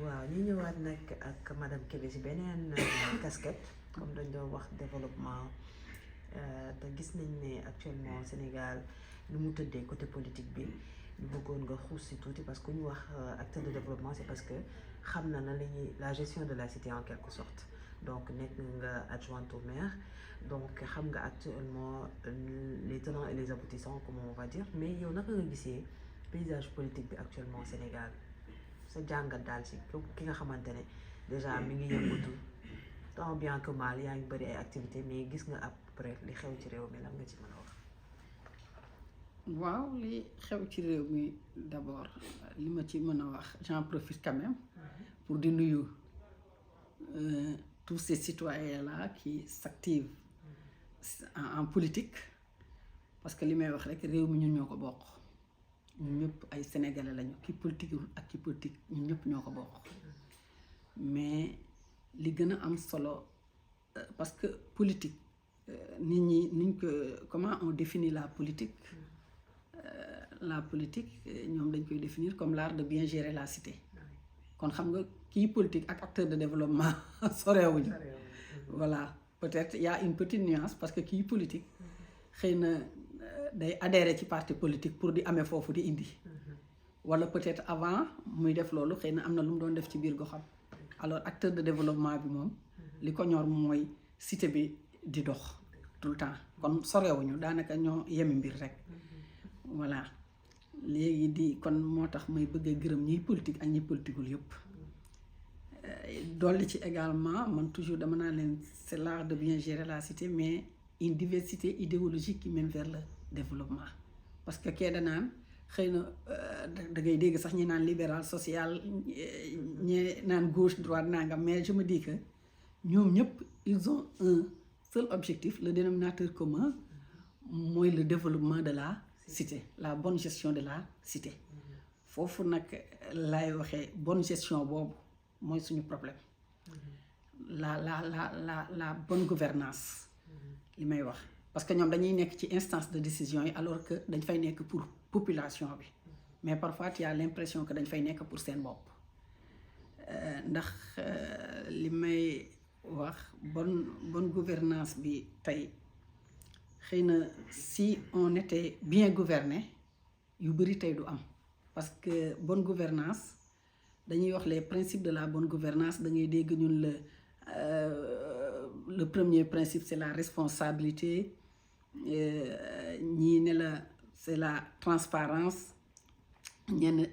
waaw ñu ñëwaat nag ak madame Kébé ci beneen casquette comme dañ doon wax développement te gis nañ ne actuellement Sénégal lu mu tëddee côté politique bi ñu bëggoon nga xuus ci tuuti parce que ñu wax acteur de développement c'est parce que xam na la ñuy la gestion de la cité en quelque sorte donc nekk nga adjointe au maire donc xam nga actuellement les tenants et les aboutissants comme on va dire mais yow naka nga gisee paysage politique bi actuellement au Sénégal sa jàngat daal si ki nga xamante ne déjà mi ngi yëngatu tant bien que mal yaa ngi bëri ay activités mais gis nga après li xew ci réew mi lan nga ci mën a wax. waaw li xew ci réew mi d'abord li ma ci mën a wax j'en profite quand même pour di nuyu tous ces citoyens là qui s'activent en politique parce que li may wax rek réew mi ñun ñoo ko bokk. ñun ñëpp ay sénégalais lañu ki politique ak ki politique ñun ñëpp ñoo ko bokk mais li gën a am solo parce que politique nit ñi niñ ko comment on définit la politique ñoom dañ koy définir comme l'art de bien gérer la cité kon xam nga kii politique ak acteur de développement sorewuñu voilà peut-être y a une petite nuance parce que kii politique xëy na day adhérer ci parti politique pour di amee foofu di indi wala peut-être avant muy def loolu xëy na am na lu mu doon def ci biir goxam alors acteur de développement bi moom li ko ñor mooy cité bi di dox tout le temps kon sorewuñu daanaka ñoo yemi mbir rek voilà léegi di kon moo tax may bëgg a gërëm ñiy politique ak ñi politiqueul yëpp dolli ci également man toujours dama naa leen c'est l'art de bien gérer la cité mais une diversité idéologique qui mène vers le développement parce que kee da naan xëy na da ngay dégg sax ñi naan libéral social ñi naan gauche droite nangam mais je me dis que ñoom ñëpp ils ont un seul objectif le dénominateur commun mooy le développement de la cité la bonne gestion de la cité foofu nag laay waxee bonne gestion boobu mooy suñu problème la bonne gouvernance li may wax parce que ñoom dañuy nekk ci instance de décision yi alors que dañ fay nekk pour population bi mais parfois tu as l'impression que dañ fay nekk pour seen bopp ndax li may wax bonne gouvernance bi tey xëy na si on était bien gouverné yu bëri tey du am parce que bonne gouvernance dañuy wax les principes de la bonne gouvernance da ngay dégg ñun le premier principe c'est la responsabilité ñii ne la c'est la transparence ñenn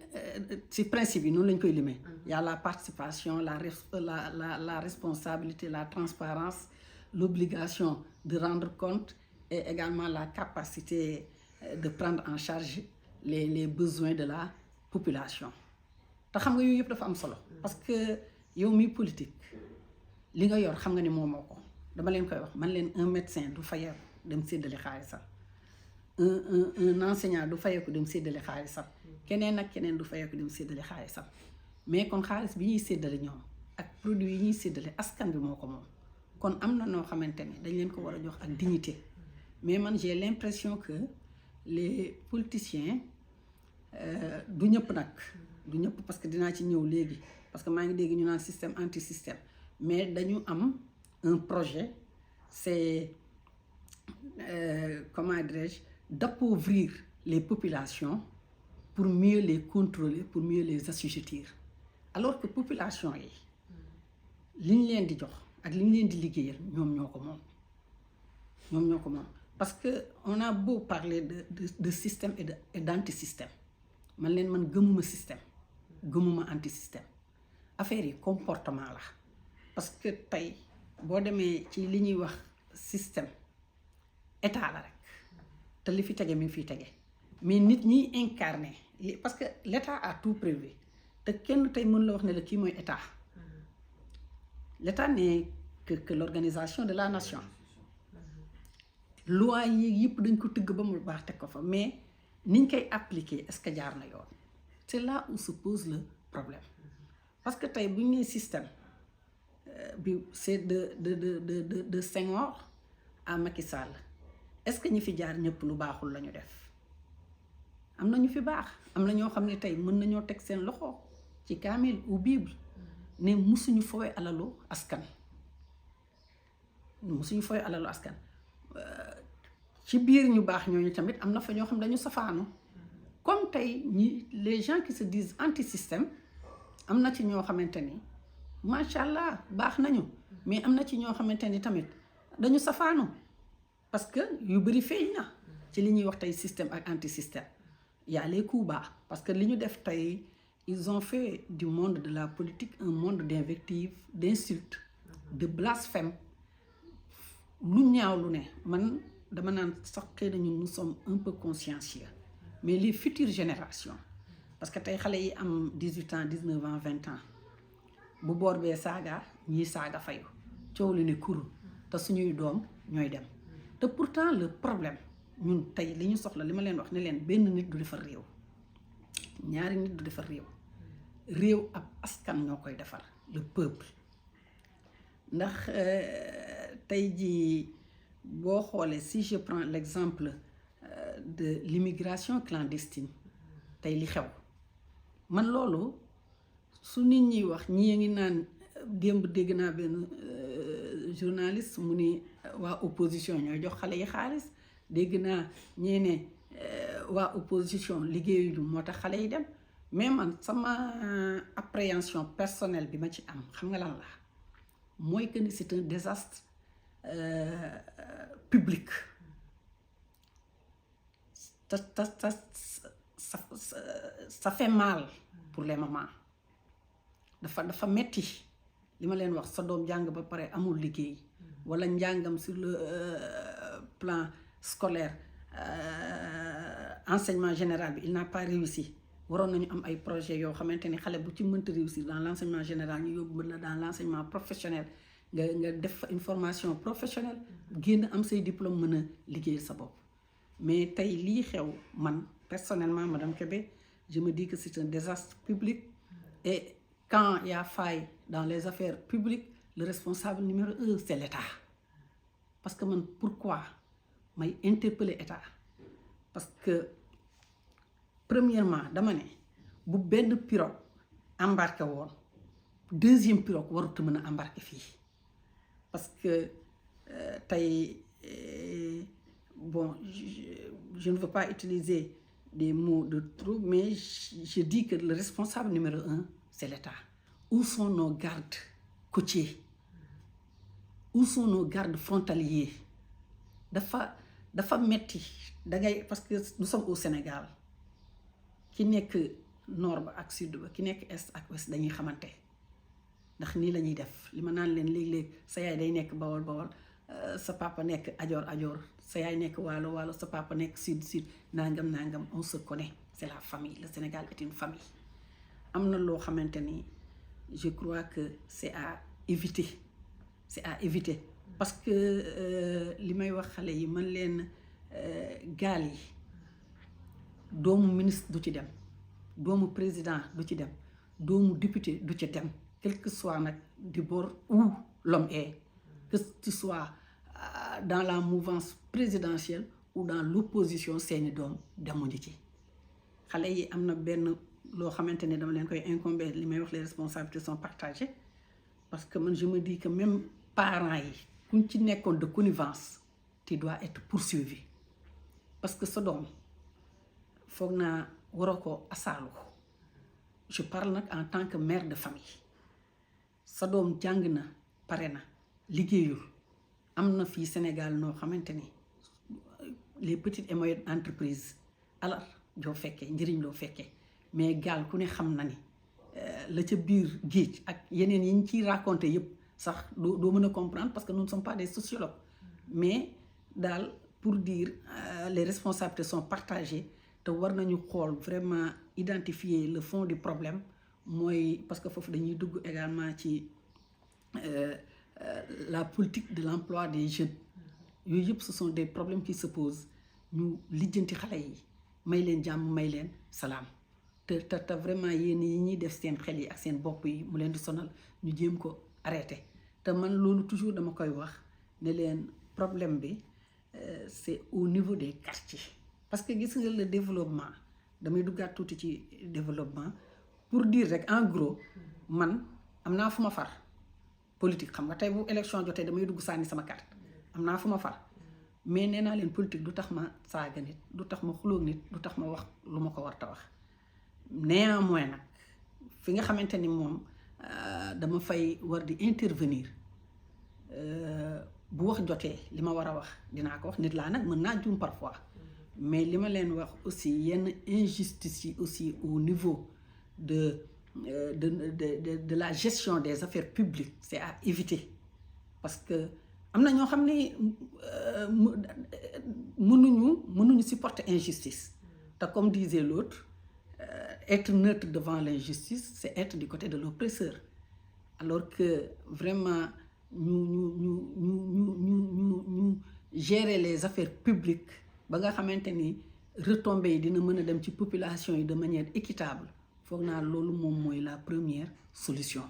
ci principe yi noonu lañ koy limee y a la participation la responsabilité la transparence l'obligation de rendre compte et également la capacité de prendre en charge les besoins de la population te xam nga yooyu yëpp dafa am solo parce que yow mi politique li nga yor xam nga ni moomoo ko dama leen koy wax man leen un médecin du fayeeku dem séddale xaalisam un enseignant du fayeeku dem séddale xaalisam keneen ak keneen du fayeeku dem séddale xaalisam mais kon xaalis bi ñuy séddale ñoom ak produit yi ñuy séddale askan bi moo ko moom kon am na noo xamante ne dañ leen ko war a jox ak dignité mais man j'ai l'impression que les politiciens du ñëpp nag du ñëpp parce que dinaa ci ñëw léegi parce que maa ngi dégg ñu naan système anti système mais dañu am un projet c'est comment dirais-je d'appauvrir les populations pour mieux les contrôler pour mieux les assujettir alors que population yi li ñu leen di jox ak li ñu leen di liggéeyal ñoom ñoo ko moom parce que on a beau parler de système et d'anti-système man gëmuma système gëmuma anti-système affaire yi comportement la parce que tey boo demee ci li ñuy wax système état la rek te li fi tege mi ngi fiy tege mais nit ñiy incarné parce que l'état a tout prévu te kenn tey mën la wax ne la kii mooy état l'état n'est que l'organisation de la nation loi yi yëpp dañ ko tëgg ba mu baax teg ko fa mais niñ koy appliquer est-ce que jaar na yoon c'est là où se pose le problème parce que tey bu ñu nee système bi c'est de Senghor à Macky Sall est-ce que ñi fi jaar ñëpp lu baaxul la ñu def am na ñu fi baax am na ñoo xam ne tey mën nañoo teg seen loxo ci kaamil ou Bible ne musuñu fooy alalu askan ci biir ñu baax ñooñu tamit am na fa ñoo xam dañu safaanu comme tey les gens qui se disent anti-système am na ci ñoo xamante ni macha allah baax nañu mais am na ci ñoo xamante ni tamit dañu safaanu parce que yu bëri feeñ na ci li ñuy wax tey système ak anti-système y a les coups bas parce que li ñu def tey ils ont fait du monde de la politique un monde d'invective, d'insultes, de blasphème lu ñaaw lu ne man dama naan sax xëy na ñun nous sommes un peu consciencieux mais les futures générations parce que tey xale yi am 18 ans 19 ans 20 ans bu boor bee saaga ñii saaga fayu coow lu ne kuru te suñuy doom ñooy dem te pourtant le problème ñun tey li ñu soxla li ma leen wax ne leen benn nit du defar réew ñaari nit du defar réew ab askan ñoo koy defar le peuple ndax tey jii boo xoolee si je prends l'exemple de l'immigration clandestine tey li xew man loolu su nit ñi wax ñi ngi naan démb dégg naa benn journaliste mu ni waa opposition ñooy jox xale yi xaalis dégg naa ñee ne waa opposition liggéeyuñu moo tax xale yi dem mais man sama appréhension personnelle bi ma ci am xam nga lan la mooy que ni c'est un désastre public ça fait mal pour les mamans dafa metti li ma leen wax sa doom jàng ba pare amul liggéey wala njàngam sur le plan scolaire enseignement général bi il n'a pas réussi waroon nañu am ay projets yoo xamante ni xale bu ci mënta réussir dans l'enseignement général ñu yóbbu la dans l'enseignement professionnel nga def une formation professionnelle génn am say diplôme mën a liggéeyal sa bopp mais tey lii xew man personnellement madame Kébé je me dis que c'est un désastre public et quand il y a faille dans les affaires publiques le responsable numéro 1 c'est l'État parce que man pourquoi may interpeller État parce que premièrement dama ne bu benn pirogue embarqué woon deuxième pirogue warut a mën a embarqué fii parce que tey bon je ne veux pas utiliser des mots de trop mais je dis que le responsable numéro 1 c'est l'État. Où sont nos gardes côtiers? Où sont nos gardes frontaliers? dafa metti dangay parce que nous sommes au Sénégal ki nekk nord ba ak sud ba ki nekk est ak ouest dañuy xamante ndax nii la ñuy def li ma naan leen léeg-léeg sa yaay day nekk bawol sa papa nekk ajoor sa yaay nekk waalo sa papa nekk sud nangam on se connaît c'est la famille le Sénégal est une famille am na loo xamante ni je crois que c'est à éviter parce que li may wax xale yi man leen gaal yi doomu ministre du ci dem doomu président du ci dem doomu député du ci dem quel que soit nag du bord où l'homme est que tu sois dans la mouvance présidentielle ou dans l'opposition seeni doom demuñu ci xale yi am na benn loo xamante ne dama leen koy incomber li may wax les responsabilités sont partagées parce que man je me dis que même parents yi kuñ ci nekkoon de connivence tu dois être poursuivi parce que sa doom foog naa waroo ko asaalu je parle nag en tant que mère de famille sa doom jàng na pare na liggéeyul am na fii Sénégal noo xamante ni les petites et moyennes entreprises alors joo fekkee njëriñ loo fekkee mais gaal ku ne xam na ni la ca biir géej ak yeneen yi ñu ciy raconté yëpp sax doo mën a comprendre parce que nous ne sommes pas des sociologues mais daal pour dire les responsabilités sont partagées te war nañu xool vraiment identifier le fond du problème mooy parce que foofu dañuy dugg également ci la politique de l'emploi des jeunes yooyu yëpp ce sont des problèmes qui se posent ñu lijjanti xale yi may leen jàmm may leen salaam te vraiment yéen yi ñuy def seen xel yi ak seen bopp yi mu leen di sonal ñu jéem ko arrêté te man loolu toujours dama koy wax ne leen problème bi c'est au niveau des quartiers parce que gis nga le développement damay duggaat tuuti ci développement pour dire rek en gros man am naa fu ma far politique xam nga tey bu élection jotee damay dugg sànni sama carte am naa fu ma far mais nee naa leen politique du tax ma saaga nit du tax ma xulóog nit du tax ma wax lu ma ko war ta wax néanmoins nag fi nga xamante ni moom dama fay war di intervenir bu wax jotee li ma war a wax dinaa ko wax nit laa nag mën naa juum parfois mais li ma leen wax aussi yenn injustice yi aussi au niveau de la gestion des affaires publiques c'est à éviter parce que am na ñoo xam ne mënuñu supporter injustice te comme disait l'autre être neutre devant l'injustice c'est être du côté de l'oppresseur alors que vraiment ñu gérer les affaires publiques ba nga xamante ni retombées yi dina mën a dem ci population yi de manière équitable foog naa loolu moom mooy la première solution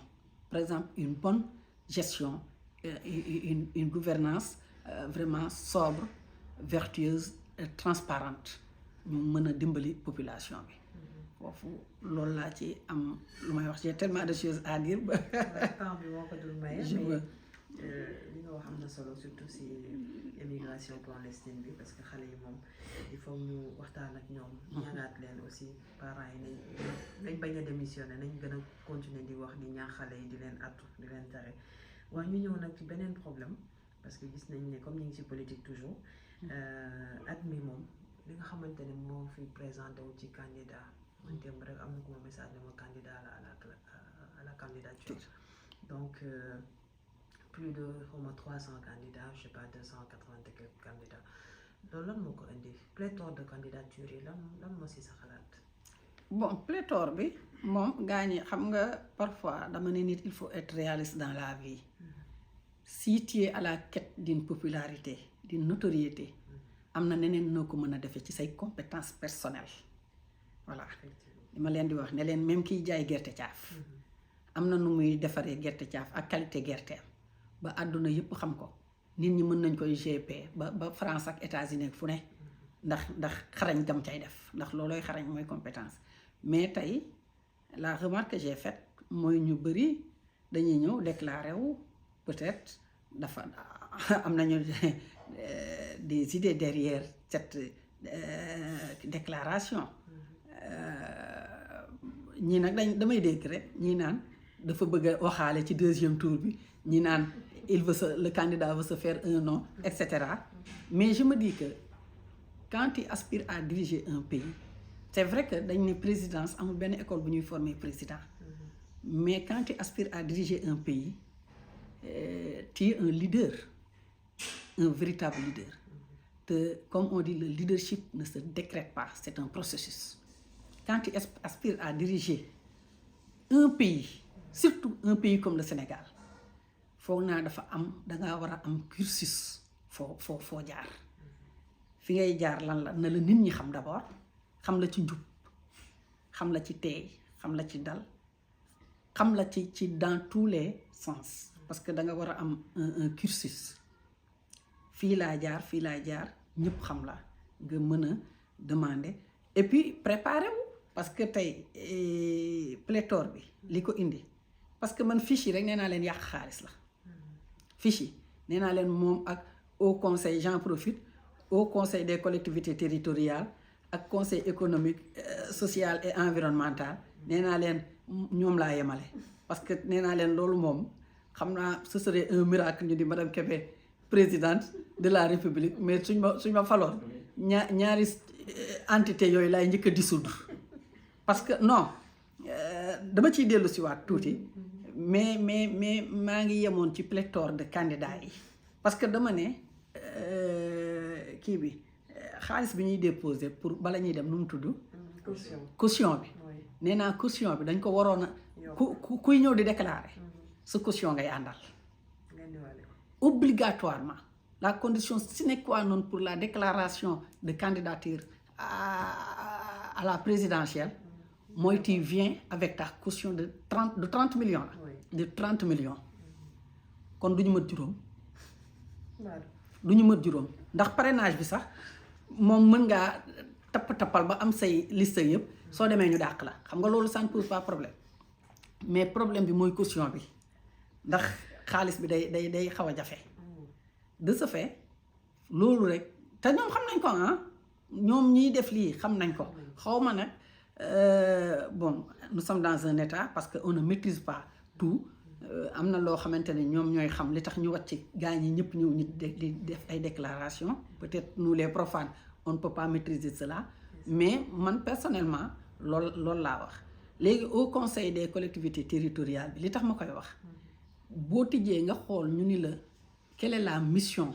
par exemple une bonne gestion une gouvernance vraiment sobre vertueuse et transparente ñu mën a dimbali population bi foofu loolu laa ci am lu may wax j'ai tellement de choses à dire ba temps bi moo ko dul maye li nga wax am na solo surtout si immigration clandestine bi parce que xale yi moom il faut ñu waxtaan ak ñoom ñaanaat leen aussi parents yi nañ bañ a démissionner nañ gën a continuer di wax di ñaax xale yi di leen attu di leen tere waaye ñu ñëw nag ci beneen problème parce que gis nañ ne comme ñu ngi ci politique toujours at mi moom li nga xamante ne moo fi présenté wu ci candidat man démb rek am na ko ma message ne ma candidat à la candidature donc plus de xaw ma 300 candidats je sais pas 280 et quelques candidats loolu lan moo ko indi pléthore de candidature yi lan moo si sa xalaat. bon pléthore bi moom gaa ñi xam nga parfois dama ne nit il faut être réaliste dans la vie si tu es à la quête d'une popularité d'une notoriété am na neneen noo ko mën a defee ci say compétences personnelles voilà li ma leen di wax ne leen même kiy jaay gerte caaf am na nu muy defaree gerte caaf ak qualité gerteem ba àdduna yëpp xam ko nit ñi mën nañ koy GP ba France ak États-Unis fu ne ndax xarañ gam cay def ndax loolooy xarañ mooy compétence mais tey la remarque que j'ai faite mooy ñu bëri dañuy ñëw déclarer wu peut-être dafa am nañu des idées derrière cette déclaration ñii nag damay dégg rek ñii naan dafa bëgg a waxaale ci deuxième tour bi ñi naan le candidat veut se faire un nom etc. mais je me dis que quand tu aspires à diriger un pays c'est vrai que dañ ne présidence amul benn école bu ñuy former président mais quand tu aspires à diriger un pays tu es un leader un véritable leader comme on dit le leadership ne se décrète pas c'est un processus quand tu aspires à diriger un pays surtout un pays comme le Sénégal foog naa dafa am dangaa war a am cursus foo jaar fi ngay jaar lan la na la nit ñi xam d'abord xam la ci njub xam la ci teey xam la ci dal xam la ci dans tous les sens parce que danga war a am un cursus fii laa jaar ñëpp xam la nga mën a demander et puis préparer wu parce que tey pléthore bi li ko indi parce que man fiche yi rek nee naa leen yàq xaalis la fiche yi nee naa leen moom ak au conseil j'en profite au conseil des collectivités territoriales ak conseil économique social et environnemental nee naa leen ñoom laa yemale parce que nee naa leen loolu moom xam naa ce serait un miracle ñu di madame Kébé présidente de la République mais suñ ma faloon ñaari entité yooyu laay njëkk a dissoudre parce que non dama ciy dellu si waat tuuti mais maa ngi yemoon ci pléthore de candidats yi parce que dama ne kii bi xaalis bi ñuy déposer pour bala ñuy dem nu mu tudd caution bi nee naa caution bi dañ ko waroon a kuy ñëw di déclarer sa caution ngay àndal obligatoirement la condition sine qua non pour la déclaration de candidature à la présidentielle mooy tu viens avec ta caution de 30 millions la de 30 millions kon du ñu mët juróom ndax parrainage bi sax moom mën ngaa tappal ba am say liste yëpp soo demee ñu dàq la xam nga loolu ça ne pose pas problème mais problème bi mooy caution bi ndax xaalis bi day xaw a jafe de ce fait loolu rek te ñoom xam nañ ko ñoom ñiy def lii xam nañ ko xaw ma nag bon nous sommes dans un état parce que on ne maîtrise pas tout am na loo xamante ne ñoom ñooy xam li tax ñu wàcc gaa ñi ñëpp ñëw ñu di def ay déclarations peut-être nous les profanes on ne peut pas maîtriser cela mais man personnellement loolu laa wax léegi au conseil des collectivités territoriales bi li tax ma koy wax boo tijjee nga xool ñu ni la quelle est la mission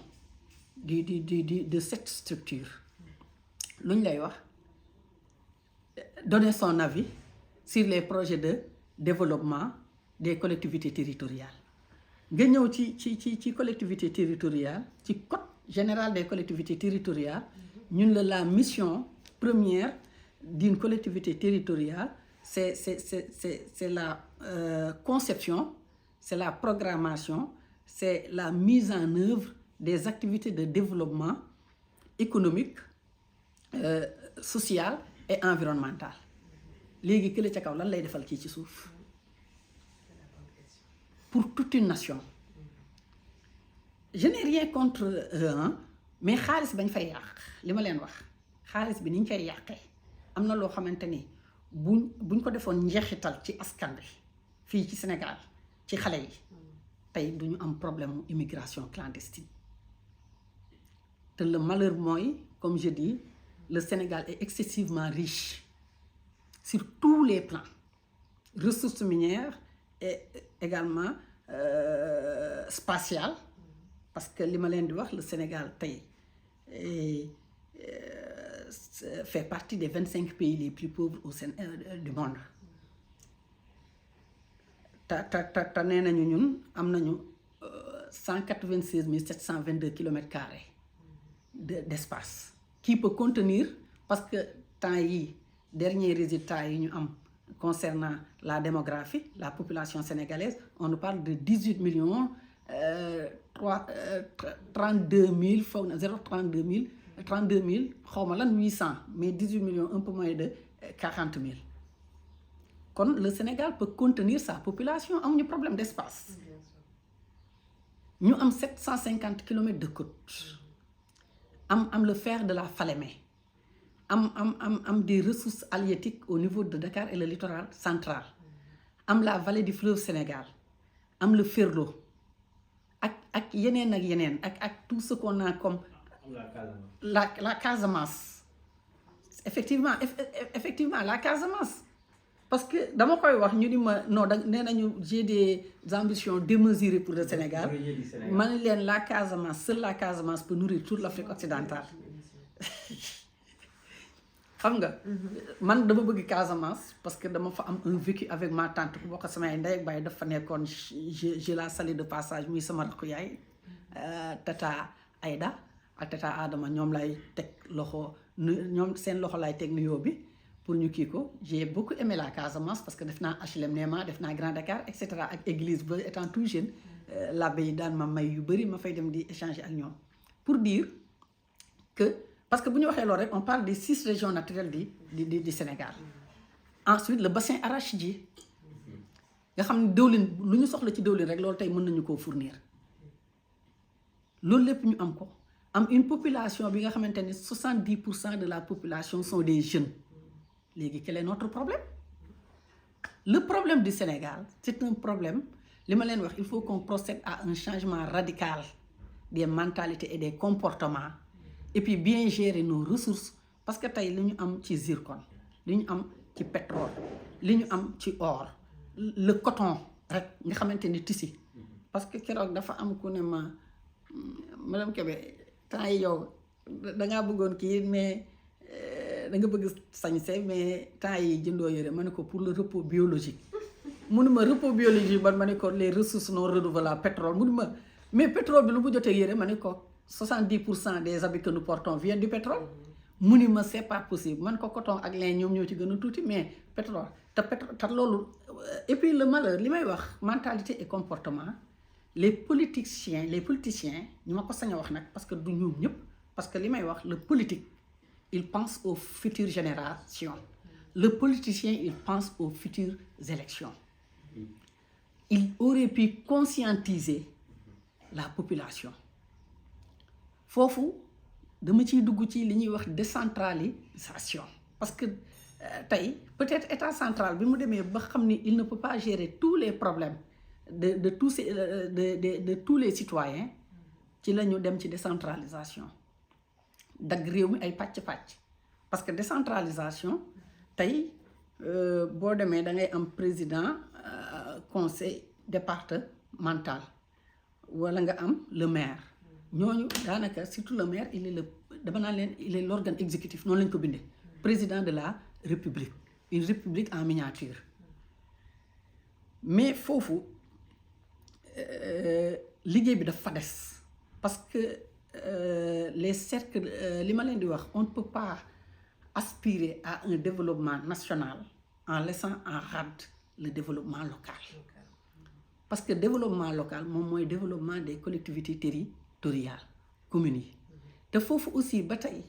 de cette structure lu ñu lay wax donner son avis sur les projets de développement des collectivités territoriales nga ñëw ci collectivité territoriale ci code général des collectivités territoriales ñun la mission première d'une collectivité territoriale c'est la conception, c'est la programmation, c'est la mise en œuvre des activités de développement économique, social et environnemental. léegi kële ca kaw lan lay defal kii ci suuf pour toute une nation. Je n'ai rien contre eux, mais xaalis bañ fay yàq li ma leen wax xaalis bi ni ñu koy yàqee am na loo xamante ni buñ ko defoon njeexital ci askan bi fii ci Sénégal ci xale yi tey duñu am problème immigration clandestine te le malheur mooy comme je dis le Sénégal est excessivement riche sur tous les plans ressources minières et également spatiales parce que li ma leen di wax le Sénégal tey fait partie des 25 pays les plus pauvres du monde ta nee nañu ñun am nañu 196 722 kilomètres carrés d'espace qui peut contenir parce que temps yi derniers résultats yi ñu am concernant la démographie la population sénégalaise on nous parle de 18 millions 32 000 foog na 32 000 xaw ma lan 800 mais 18 millions un peu moins de 40 000 kon le Sénégal peut contenir sa population amuñu problème d'espace ñu am 750 kilomètres de côte am le fer de la Falémé am des ressources halieutiques au niveau de Dakar et le littoral central am la vallée du fleuve Sénégal am le Ferlo ak yeneen ak tout ce qu'on a comme la Casamance effectivement la Casamance parce que dama koy wax ñu ni ma non nee nañu j'ai des ambitions démesurées pour le Sénégal man leen la Casamance seule la Casamance peut nourrir toute l'Afrique occidentale xam nga man dama bëgg Casamance parce que dama fa am un vécu avec ma tante ku bokk samay ndey ak baay dafa nekkoon je la salue de passage muy sama rakku yaay tata Aïda ak tata Adama ñoom lay teg loxo ñoom seen loxo lay teg nuyoo bi pour ñu kii ko j'ai beaucoup aimé la Casamance parce que def naa HLM Néma def naa Grand Dakar et cetera ak église ba étant tout jeune l'abbé yi daan ma may yu bëri ma fay dem di échanger ak ñoom pour dire que parce que bu ñu waxee loolu rek on parle des 6 régions naturelles du Sénégal ensuite le bassin arachidier nga xam ne diwlin lu ñu soxla ci diwlin rek loolu tey mën nañu koo fournir loolu lépp ñu am ko am une population bi nga xamante ni 70% de la population sont des jeunes léegi quel est notre problème le problème du Sénégal c'est un problème li ma leen wax il faut qu'on procède à un changement radical des mentalités et des comportements et puis bien gérer nos ressources parce que tey li ñu am ci zircon li ñu am ci pétrole li ñu am ci or le coton rek nga xamante ni tissu parce que keroog dafa am ku ne ma madame Kébé temps yi yow dangaa bëggoon kii mais da nga bëgg sañse mais temps yi jëndoo yére ma ne ko pour le repos biologique mu ne ma repos biologique man ma ne ko les ressources non renouvelables pétrole mu ne ma mais pétrole bi lu mu jotee yére ma ne ko 70% des habits que nous portons viennent du pétrole mu ni ma c'est pas possible man ko coton ak lin ñoom ñoo ci gën a tuuti mais pétrole te loolu et puis le malheur li may wax mentalité et comportement les politiciens ñu ma ko sañ a wax nag parce que du ñoom ñëpp parce que li may wax le politique il pense aux futures générations le politicien il pense aux futures élections il aurait pu conscientiser la population foofu dama ciy dugg ci li ñuy wax décentralisation parce que tey peut-être état central bi mu demee ba xam ni il ne peut pas gérer tous les problèmes de tous ces de tous les citoyens ci la ñu dem ci décentralisation dagg réew mi ay pàcc-pàcc parce que décentralisation tey boo demee da ngay am président conseil départemental wala nga am le maire ñooñu daanaka surtout le maire il est l'organe exécutif noonu lañ ko bindee président de la république une république en miniature mais foofu liggéey bi dafa des parce que les cercles li ma leen di wax on ne peut pas aspirer à un développement national en laissant en rade le développement local parce que développement local moom mooy développement des collectivités territoriales communes yi te foofu aussi ba tey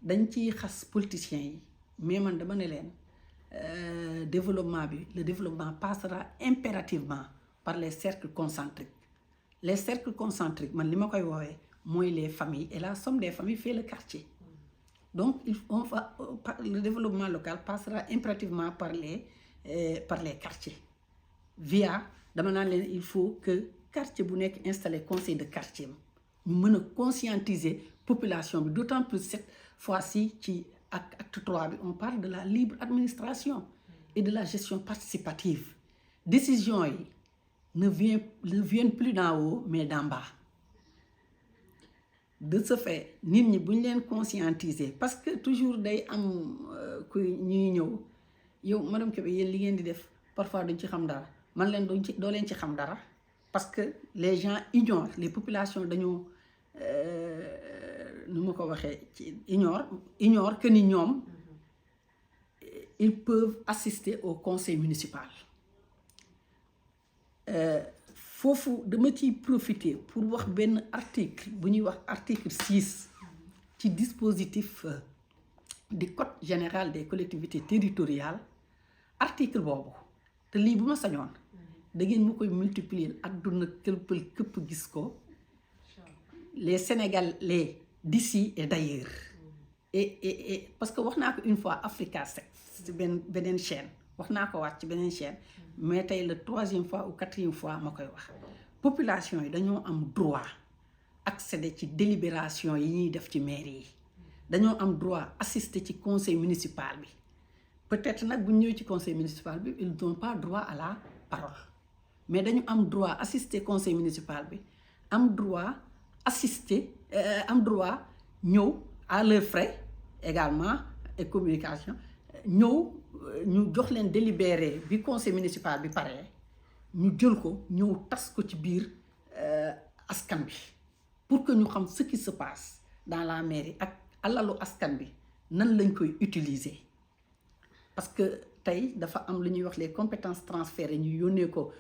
dañ ciy xas politiciens yi mais man dama ne leen développement bi le développement passera impérativement par les cercles concentriques les cercles concentriques man li ma koy woowee mooy les familles et la somme des familles fait le quartier donc le développement local passera impérativement par les quartiers via dama naan leen il faut que quartier bu nekk installé conseil de quartier ñu mën a conscientiser population bi d'autant plus cette fois-ci ci acte 3 bi on parle de la libre administration et de la gestion participative décision yi ne viennent plus d'en haut mais d'en bas de ce fait nit ñi bu ñu leen conscientiser parce que toujours day am kuy ñuy ñëw yow madame Kébé yéen li ngeen di def parfois duñ ci xam dara man leen doo leen ci xam dara parce que les gens ignorent les populations dañoo nu ma ko waxee ci ignore que ni ñoom ils peuvent assister au conseil municipal foofu dama ciy profiter pour wax benn article bu ñuy wax article 6 ci dispositif du code général des collectivités territoriales article boobu te lii bu ma sañoon da ngeen mu koy multiplier àdduna këpp gis ko les Sénégalais d'ici et d'ailleurs et parce que wax naa ko une fois Africa 7 ci beneen chaîne wax naa ko waat ci beneen chaîne mais tey la 3e fois ou 4e fois ma koy wax population yi dañoo am droit accéder ci délibération yi ñuy def ci mairie yi dañoo am droit assister ci conseil municipal bi peut-être nag bu ñu ñëwee ci conseil municipal bi ils n'ont pas droit à la parole mais dañu am droit assister conseil municipal bi am droit assister am droit ñëw à leurs frais également et communication ñëw ñu jox leen délibéré bi conseil municipal bi paree ñu jël ko ñëw tas ko ci biir askan bi pour que ñu xam ce qui se passe dans la mairie ak alalu askan bi nan lañ koy utiliser parce que tey dafa am lu ñuy wax les compétences transférées ñu yónnee ko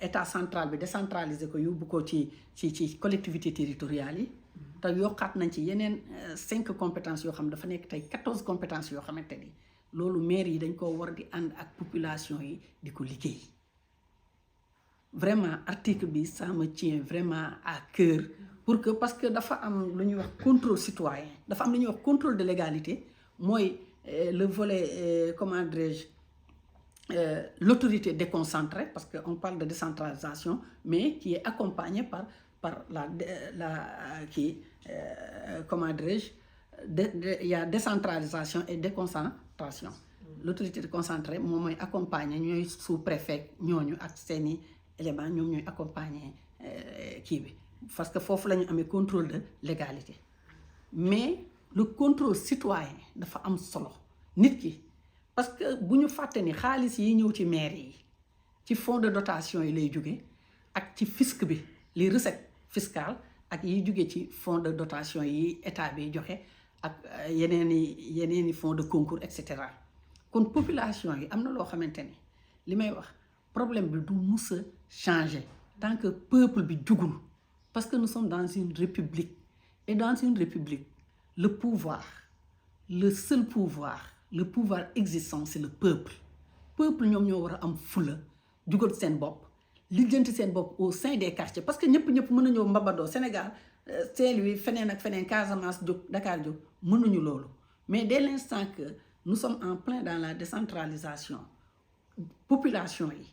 état central bi décentraliser ko yóbbu ko ci collectivités territoriales yi te yokkaat nañ ci yeneen 5 compétences yoo xam dafa nekk tey 14 compétences yoo xamante ni loolu maire yi dañ ko war di ànd ak population yi di ko liggéey vraiment article bi ça me tient vraiment à cœur pour que parce que dafa am lu ñuy wax contrôle citoyen dafa am lu ñuy wax contrôle de légalité mooy le volet comment dirais-je l'autorité déconcentrée parce que on parle de décentralisation mais qui est accompagnée par comment dirais-je il y a décentralisation et déconcentration l'autorité déconcentrée moom mooy accompagner ñooy sous-préfet ñooñu ak seeni éléments ñoom ñooy accompagner kii bi parce que foofu la ñu amee contrôle de légalité mais le contrôle citoyen dafa am solo nit ki parce que bu ñu fàtte ni xaalis yi ñëw ci maire yi ci fonds de dotation yi lay jóge ak ci fisc bi les recettes fiscales ak yiy jóge ci fonds de dotation yi état bi joxe ak yeneeni fonds de concours et cetera kon population yi am na loo xamante ni li may wax problème bi du mus a changer tant que peuple bi jugul parce que nous sommes dans une république et dans une république le pouvoir le pouvoir existant c'est le peuple ñoom ñoo war a am fula jugal seen bopp lijjanti seen bopp au sein des quartiers parce que ñëpp mën nañoo mbabadoo Sénégal Saint-Louis feneen ak feneen Casamance jóg Dakar jóg mënuñu loolu mais dès l'instant que nous sommes en plein dans la décentralisation population yi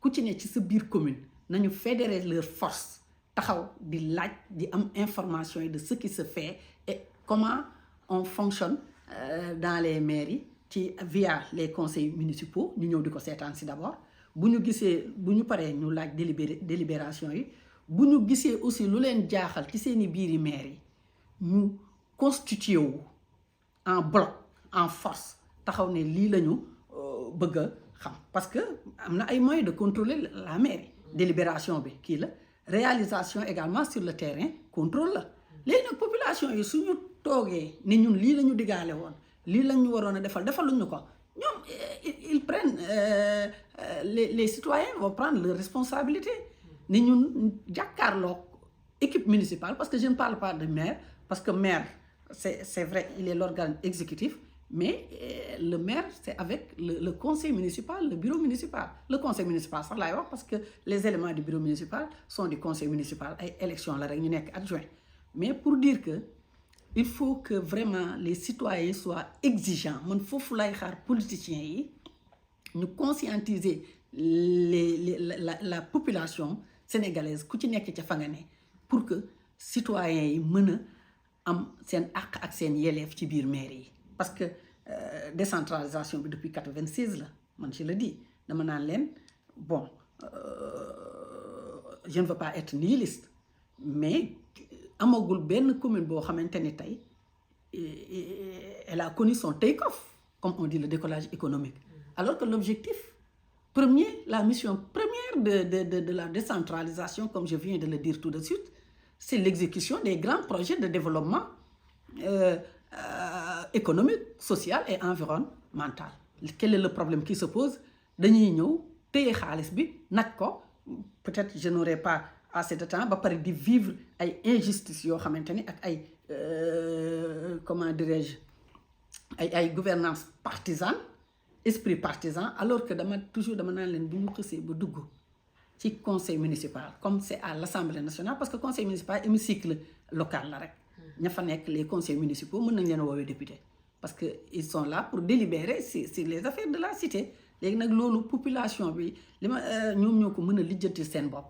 ku ci ne ci sa biir commune nañu fédérer leurs forces taxaw di laaj di am information yi de ce qui se fait et comment on fonctionne dans les mairies ci via les conseils municipaux ñu ñëw di ko seetaan si d'abord bu ñu gisee bu ñu paree ñu laaj délibération yi bu ñu gisee aussi lu leen jaaxal ci seeni biiri maire yi ñu constitué wu en bloc en force taxaw ne lii la ñu bëgg a xam parce que am na ay moyens de contrôler la mairie délibération bi kii la réalisation également sur le terrain contrôle la léegi nag population yi suñu toogee ne ñun lii la ñu digaale woon lii la ñu waroon a defaluñ ñu ko ñoom ils prennent les citoyens vont prendre leurs responsabilités ne ñun jàkkaarloo équipe municipale parce que je ne parle pas de maire parce que maire c'est vrai il est l'organe exécutif mais le maire c'est avec le conseil municipal le bureau municipal le conseil municipal sax laay wax parce que les éléments du bureau municipal sont du conseil municipal ay élection la rek ñu nekk adjoint mais pour dire que il faut que vraiment les citoyens soient exigeants man foofu lay xaar politiciens yi ñu conscientiser la population sénégalaise ku ci nekk ca fa nga ne pour que citoyens yi mën a am seen àq ak seen yelleef ci biir maire yi parce que décentralisation bi depuis 96 la man je le dis dama naan leen bon je ne veux pas être nihiliste mais amagul benn commune boo xamante ni tey elle a connu son take-off comme on dit le décollage économique alors que l'objectif premier la mission première de la décentralisation comme je viens de le dire tout de suite c'est l'exécution des grands projets de développement économique, social et environnemental. Quel est le problème qui se pose? Dañuy ñëw téye xaalis bi nag ko peut-être je n'aurai pas assez de temps ba pare di vivre ay injustices yoo xamante ni ak ay comment dirais-je ay gouvernance partisane esprit partisan alors que dama naan leen bu ñu xësee ba dugg ci conseil municipal comme c'est à l'Assemblée nationale parce que conseil municipal hémicycle local la rek ña fa nekk les conseils municipaux mën nañ leen woowee député parce que ils sont là pour délibérer sur les affaires de la cité léegi nag loolu population bi li ma ñoom ñoo ko mën a lijjanti seen bopp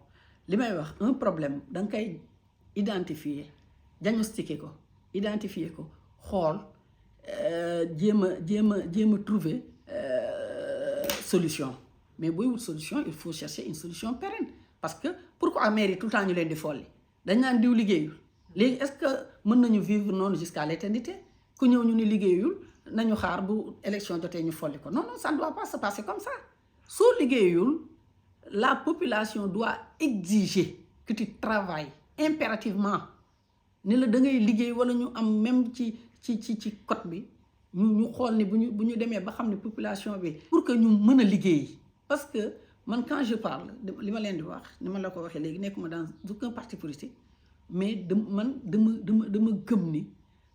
li may wax un problème da nga koy identifier diagnostiquer ko identifier ko xool jéem a trouver solution mais booy wut solution il faut chercher une solution pérenne parce que pourquoi mairie tout le temps ñu leen di folli dañ naan diw liggéeyul léegi est-ce que mën nañu vivre noonu jusqu'à l'éternité ku ñëw ñu ni liggéeyul nañu xaar bu élection jotee ñu folli ko non ça ne doit pas se passer comme ça soo liggéeyul la population doit exiger que tu travailles impérativement ni la da ngay liggéey wala ñu am même ci code bi ñu xool ni bu ñu demee ba xam ne population bi pour que ñu mën a liggéey parce que man quand je parle li ma leen di wax ni ma la ko waxee léegi nekkuma dans aucun parti politique mais dama gëm ni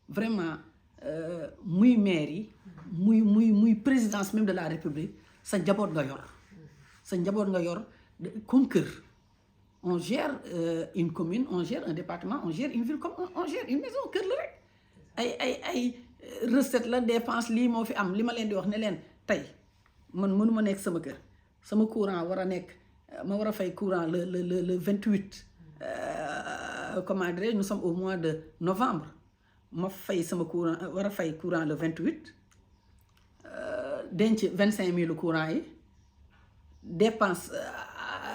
vraiment muy maire yi muy présidence même de la République sa njaboot nga yor comme kër on gère une commune on gère un département on gère une ville comme on gère une maison kër la rek ay recette la dépense lii moo fi am li ma leen di wax ne leen tey man mënuma nekk sama kër sama courant war a nekk ma war a fay courant le 28 comment dirais-je nous sommes au mois de novembre ma fay sama courant war a fay courant le 28 denc 25 000 courant yi dépense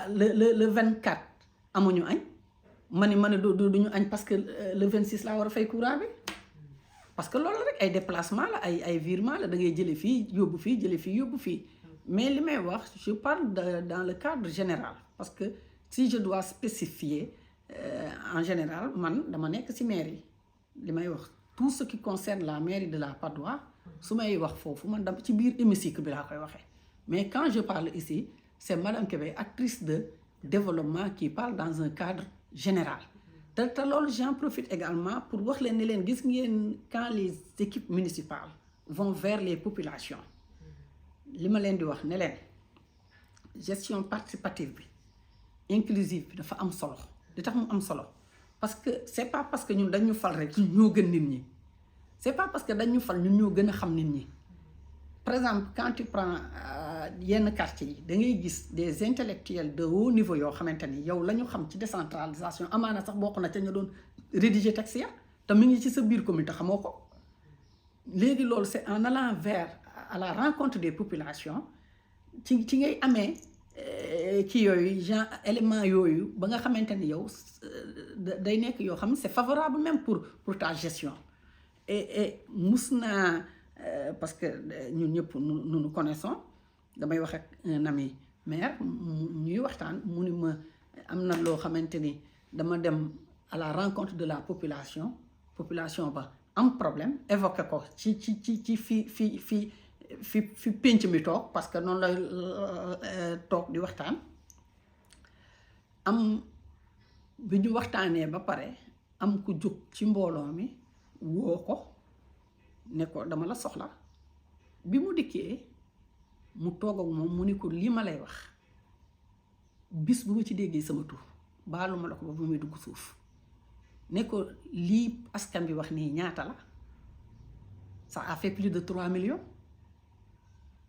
le 24 amuñu añ ma ne duñu añ parce que le 26 laa war a fay courant bi parce que loolu rek ay déplacement la ay virement la da ngay jële fii yóbbu fii jële fii yóbbu fii mais li may wax je parle dans le cadre général parce que si je dois spécifier en général man dama nekk ci mairie li may wax tout ce qui concerne la mairie de la Patte d'Oie su may wax foofu man dama ci biir hémicycle bi laa koy waxee mais quand je parle ici c'est Madame Kébé actrice de développement qui parle dans un cadre général te loolu j'en profite également pour wax leen ne leen gis ngeen quand les équipes municipales vont vers les populations li ma leen di wax ne leen gestion participative bi inclusive bi dafa am solo li tax mu am solo parce que c'est pas parce que ñun dañu fal rek ñoo gën nit ñi c'est pas parce que dañu fal ñun ñoo gën a xam nit ñi par exemple quand tu prends yenn quartier yi da ngay gis des intellectuels de haut niveau yoo xamante ni yow la ñu xam ci décentralisation amaana sax bokk na ca ñu doon rédiger texte ya te mu ngi ci sa biir commune te xamoo ko léegi loolu c'est en allant vers à la rencontre des populations ci ngay amee kii yooyu genre élément yooyu ba nga xamante ni yow day nekk yoo xam ne c'est favorable même pour ta gestion et mus naa parce que ñun ñëpp nous nous connaissons damay wax ak un ami maire ñuy waxtaan mu ni ma am na loo xamante ni dama dem à la rencontre de la population ba am problème évoqué ko ci fi pénc mi toog parce que noonu la toog di waxtaan am bi ñu waxtaanee ba pare am ku jóg ci mbooloo mi woo ko ne ko dama la soxla bi mu dikkee mu toog ak moom mu ni ko lii ma lay wax bis bu ma ci déggee sama tur baalu ma la ko ba bu muy dugg suuf ne ko lii askan bi wax nii ñaata la ça a fait plus de 3 millions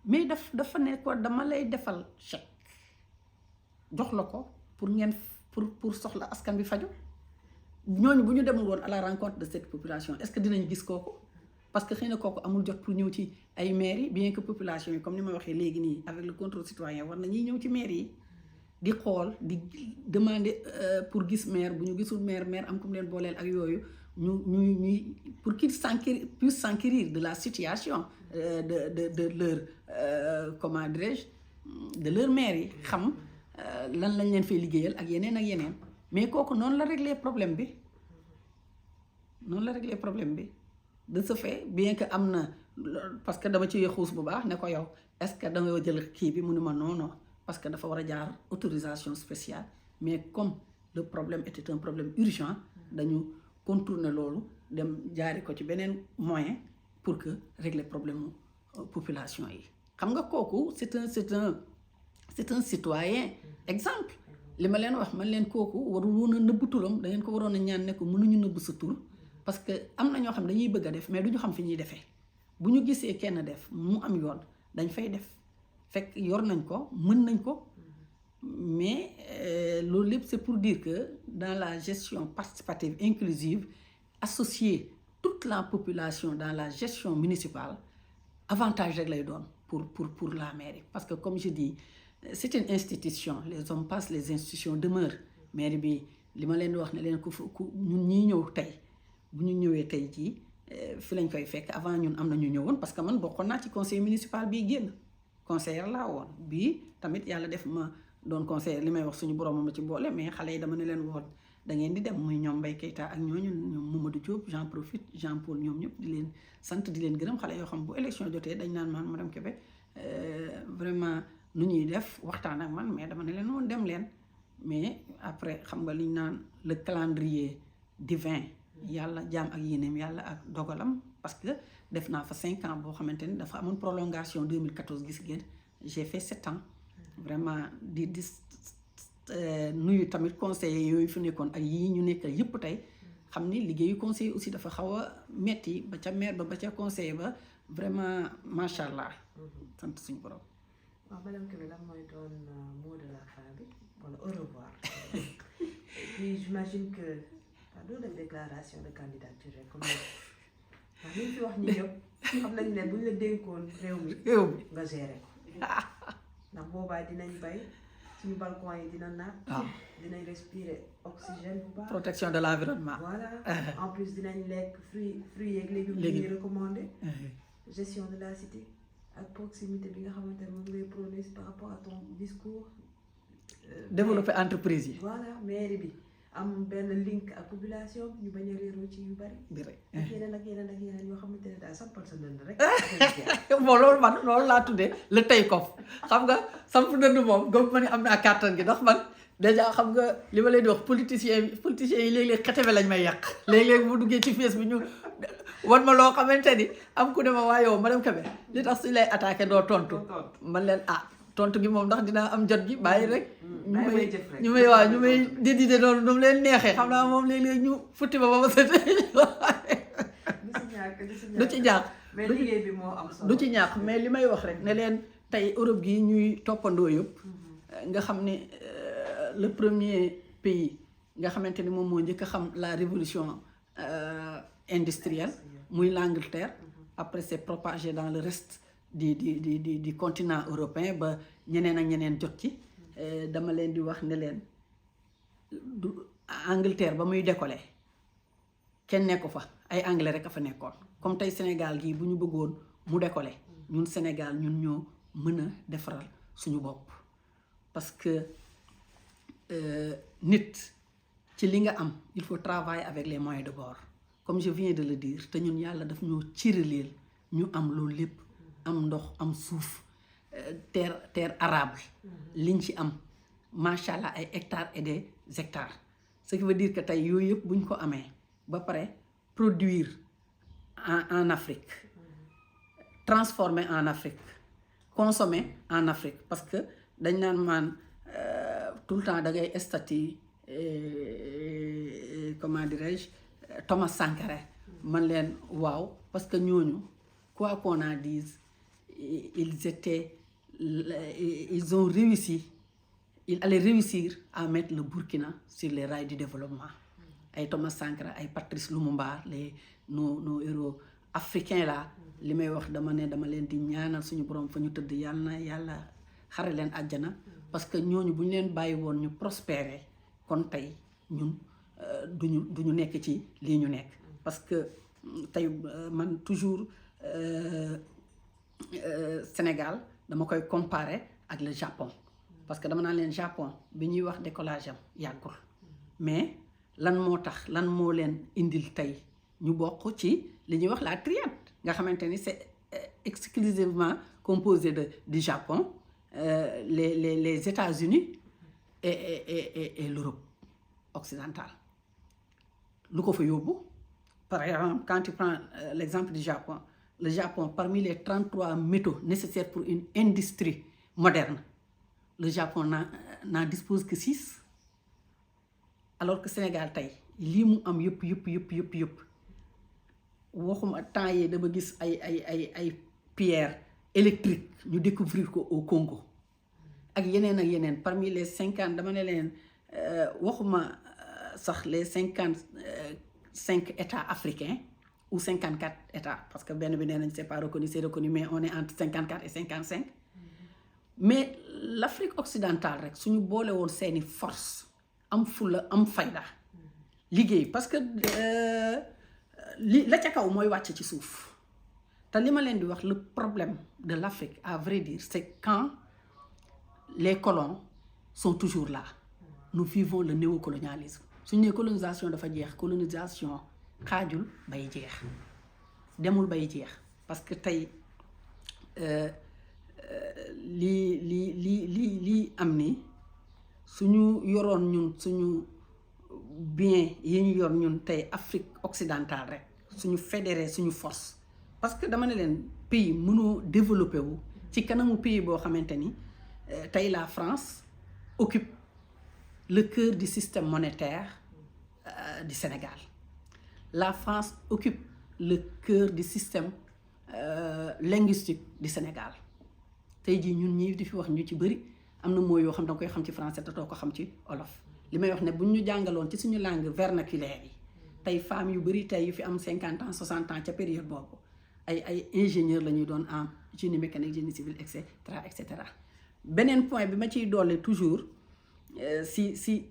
mais dafa ne ko dama lay defal chèque jox la ko pour ngeen pour soxla askan bi faju ñooñu bu ñu demul woon à la rencontre de cette population est-ce que dinañ gis kooku parce que xëy na kooku amul jot pour ñëw ci ay mairie bien que population yi comme ni ma waxee léegi nii avec le contrôle citoyen war na ñuy ñëw ci mairie yi di xool di demander pour gis maire bu ñu gisul maire am comme leen booleel ak yooyu ñuy pour qu'ils puissent s'enquérir de la situation de leur comment dirais-je de leur maire yi xam lan lañ leen fay liggéeyal ak yeneen mais kooku noonu la régler problème bi de ce fait bien que am na parce que dama ci xuus bu baax ne ko yow est-ce que danga jël kii bi mu ne ma non parce que dafa war a jaar autorisation spéciale mais comme le problème était un problème urgent dañu contourner loolu dem jaari ko ci beneen moyen pour que régler problème population yi xam nga kooku c'est un citoyen exemple li ma leen wax man leen kooku warul woon a nëbb turam da ngeen ko waroon a ñaan ne ko mënuñu nëbb sa tur parce que am na ñoo xam dañuy bëgg a def mais duñu xam fi ñuy defee bu ñu gisee kenn def mu am yoon dañ fay def fekk yor nañ ko mën nañ ko mais loolu lépp c'est pour dire que dans la gestion participative inclusive associer toute la population dans la gestion municipale avantage rek lay doon pour la mairie parce que comme je dis c'est une institution les hommes passent les institutions demeurent mairie bi li ma leen di wax ne leen ku ñun ñii ñëw tey bu ñu ñëwee tey jii fi lañ koy fekk avant ñun am na ñu ñëwoon parce que man bokkoon naa ci conseil municipal bii génn conseillère laa woon bii tamit yàlla def ma doon conseillère li may wax suñu borom ma ci boole mais xale yi dama ne leen woon da ngeen di dem muy ñoom Mbaye Keita ak ñooñu ñoom Mamadou Diop j'en profite Jean Paul ñoom ñëpp di leen sant di leen gërëm xale yoo xam bu élection jotee dañ naan man madame Kébé vraiment nu ñuy def waxtaan ak man mais dama ne leen woon dem leen mais après xam nga li ñu naan le calendrier divin yàlla jaam ak yéeneem yàlla ak dogalam parce que def naa fa 5 ans boo xamante ni dafa amoon prolongation 2014 gis ngeen j'ai fait 7 ans vraiment di nuyu tamit conseillers yooyu fi nekkoon ak yii ñu nekk yëpp tey xam ni liggéeyu conseiller aussi dafa xaw a metti ba ca maire ba ca conseiller ba vraiment macha allah sant suñu borom. waaw madame Kébé lan mooy doon mot de la fin bi wala au revoir. Et puis j'imagine que doo def déclaration de candidature rek comme ndax li ñu fi wax ñi ñëpp xam nañ ne bu ñu la dénkoon réew mi nga gérer ko ndax boobaa dinañ bay suñu balcon yi dina naat dinañ respirer oxygène bu baax protection de l'environnement voilà en plus dinañ lekk fruits yeeg légumes yi ñuy recommandé gestion de la cité ak proximité bi nga xamante ne moom ngay prôné par rapport à ton discours développer entreprise yi voilà mairie bi am benn link ak population bi ñu bañ a réeroo ci yu bari ak yeneen yoo xamante ne daal sampal sa dënd rek bon loolu laa tuddee le tey kof xam nga samp dënd moom gëm ma ni am naa kàttan gi ndax man déjà xam nga li ma leen di wax politiciens yi léeg-léeg xetebe lañ may yàq léeg-léeg bu duggee ci face bi ñu wan ma loo xamante ni am ku ne ma waa yow madame Kébé li tax suñ lay attaqué doo tontu man leen tontu gi moom ndax dinaa am jot gi bàyyi rek. ñu may dédité loolu nu mu leen neexee xam naa moom léeg-léeg ñu futti ba ma set. du ci ñàkk mais liggéey bi moo am solo. du ci ñàkk mais li may wax rek ne leen tey Europe gi ñuy toppandoo yëpp. nga xam ne le premier pays nga xamante ni moom moo njëkk a xam la révolution industrielle muy l'Angleterre. Après c'est propagé dans le reste du continent européen ba ñeneen ak ñeneen jot ci dama leen di wax ne leen du Angleterre ba muy décoller kenn nekku fa ay anglais rek a fa nekkoon comme tey Sénégal gii bu ñu bëggoon mu décoller ñun Sénégal ñun ñoo mën a defaral suñu bopp parce que nit ci li nga am il faut travailler avec les moyens de bord comme je viens de le dire te ñun yàlla daf ñoo ciraleel ñu am loolu lépp am ndox am suuf terre arable liñ ci am macha allah ay hectares et des hectares ce qui veut dire que tey yooyu yëpp buñ ko amee ba pare produire en Afrique transformer en Afrique consommer en Afrique parce que dañ naan maan tout le temps da ngay statut comment dirais-je Thomas Sankara man leen waaw parce que ñooñu quoi qu'on en dise ils ont réussi ils allaient réussir à mettre le Burkina sur les rails du développement ay Thomas Sankara ay Patrice Lumumba nos héros africains là li may wax dama leen di ñaanal suñu borom fa ñu tëdd yàlla xare leen àjjana parce que ñooñu bu ñu leen bàyyi woon ñu prospérer kon tey ñun duñu nekk ci lii ñu nekk parce que tey man toujours Sénégal dama koy comparer ak le Japon parce que dama naan leen Japon bi ñuy wax décollage am yàggul mais lan moo leen indil tey ñu bokk ci li ñuy wax la triade nga xamante ni c'est exclusivement composé du Japon les États-Unis et l'Europe occidentale lu ko fa yóbbu par exemple quand tu prends l'exemple du Japon le Japon parmi les 33 métaux nécessaires pour une industrie moderne le Japon n'en dispose que 6 alors que Sénégal tey lii mu am yëpp waxuma temps yii dama gis ay pierres électriques ñu découvrir ko au Congo ak yeneen parmi les 50 dama ne leen waxuma sax les 55 États africains ou 54 États parce que benn bi nee nañ c'est pas reconnu c'est reconnu mais on est entre 54 et 55 mais l'Afrique occidentale rek suñu boole woon seeni force am fulla am fayda liggéey parce que li la ca kaw mooy wàcc ci suuf te li ma leen di wax le problème de l'Afrique à vrai dire c'est quand les colons sont toujours là nous vivons le néocolonialisme suñu nee colonisation dafa jeex colonisation xaajul bay jeex demul bay jeex parce que tey lii am ni suñu yoroon ñun suñu bien yi ñu yor ñun tey Afrique occidentale rek suñu fédéré suñu force parce que dama ne leen pays mënoo développé wu ci kanamu pays boo xamante ni tey la France occupe le cœur du système monétaire du Sénégal la France occupe le cœur du système linguistique du Sénégal tey jii ñun ñii di fi wax ñu ci bëri am na mooy yoo xam da nga koy xam ci français te doo ko xam ci olof li may wax ne bu ñu jàngaloon ci suñu langue vernaculaire yi tey femmes yu bëri tey yu fi am 50 ans 60 ans ca période boobu ay ingénieur la ñuy doon en génie mécanique génie civil et cetera beneen point bi ma ciy doole toujours si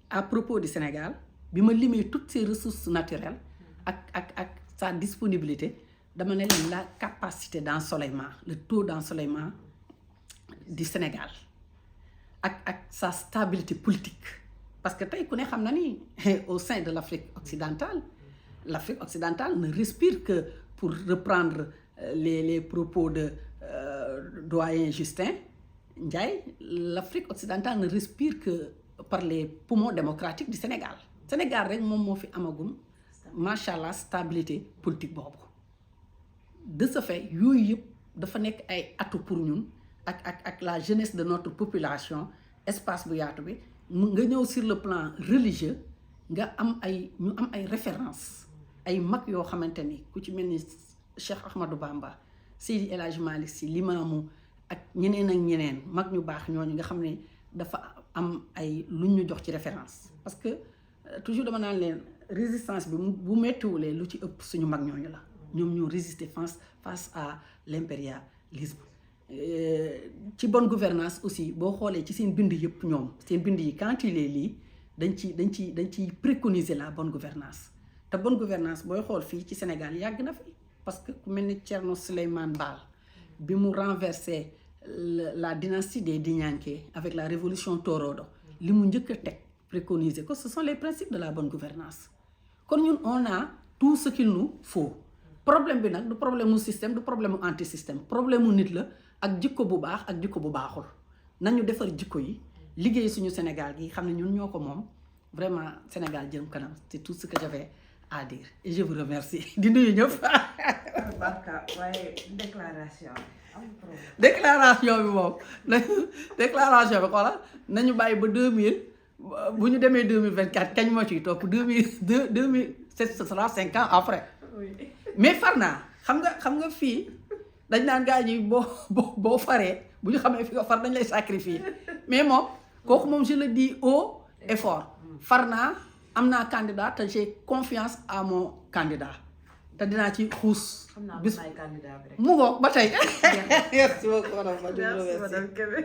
à propos du Sénégal bi ma limee toutes ces ressources naturelles ak sa disponibilité dama ne leen la capacité d'ensoleillement le taux d'ensoleillement du Sénégal ak sa stabilité politique parce que tey ku ne xam na ni au sein de l'Afrique occidentale ne respire que pour reprendre les propos de doyen Justin Ndiaye l'Afrique occidentale ne respire que par les poumons démocratiques du Sénégal rek moom moo fi amagum macha allah stabilité politique boobu de ce fait yooyu yëpp dafa nekk ay atout pour ñun ak la jeunesse de notre population espace bu yaatu bi nga ñëw sur le plan religieux nga am ñu am ay références ay mag yoo xamante ni ku ci mel ni Cheikh Ahmadou Bamba Seydi El Hadji Malick Sy Limamou ak ñeneen mag ñu baax ñooñu nga xam ne dafa am ay lu ñu jox ci référence parce que toujours dama naan leen résistance bi bu méttiwulee lu ci ëpp suñu mag ñooñu la ñoom ñoo résister face à l'impérialisme ci bonne gouvernance aussi boo xoolee ci seen bind yëpp ñoom seen bind yi quand il est lii dañ ciy préconiser la bonne gouvernance te bonne gouvernance booy xool fii ci Sénégal yàgg na fi parce que ku mel ni Thierno Souleymane Baal bi mu renversé la dynastie des Dinyanké avec la révolution Torodo li mu njëkk a teg préconiser que ce sont les principes de la bonne gouvernance kon ñun on a tout ce qu'il nous faut problème bi nag du problème mu système du problème mu anti système problème mu nit la ak jikko bu baax ak jikko bu baaxul nañu defar jikko yi liggéey suñu Sénégal gi xam ne ñun ñoo ko moom vraiment Sénégal jëm kanam c'est tout ce que j'avais à dire et je vous remercie di nuyu ñëpp. Barka waaye déclaration bi moom déclaration bi xoolal nañu bàyyi ba 2000 bu ñu demee 2024 kañ moo ciy topp 2000 ce sera 5 ans après. mais far naa xam nga fii dañ naan gars yi boo faree bu ñu xamee fi nga far dañ lay sacrifier mais moom kooku moom je le dis haut et fort far naa am naa candidat te j'ai confiance à mon candidat te dinaa ci xuus. bis mu ngoog ba tey. merci beaucoup madame Kébé.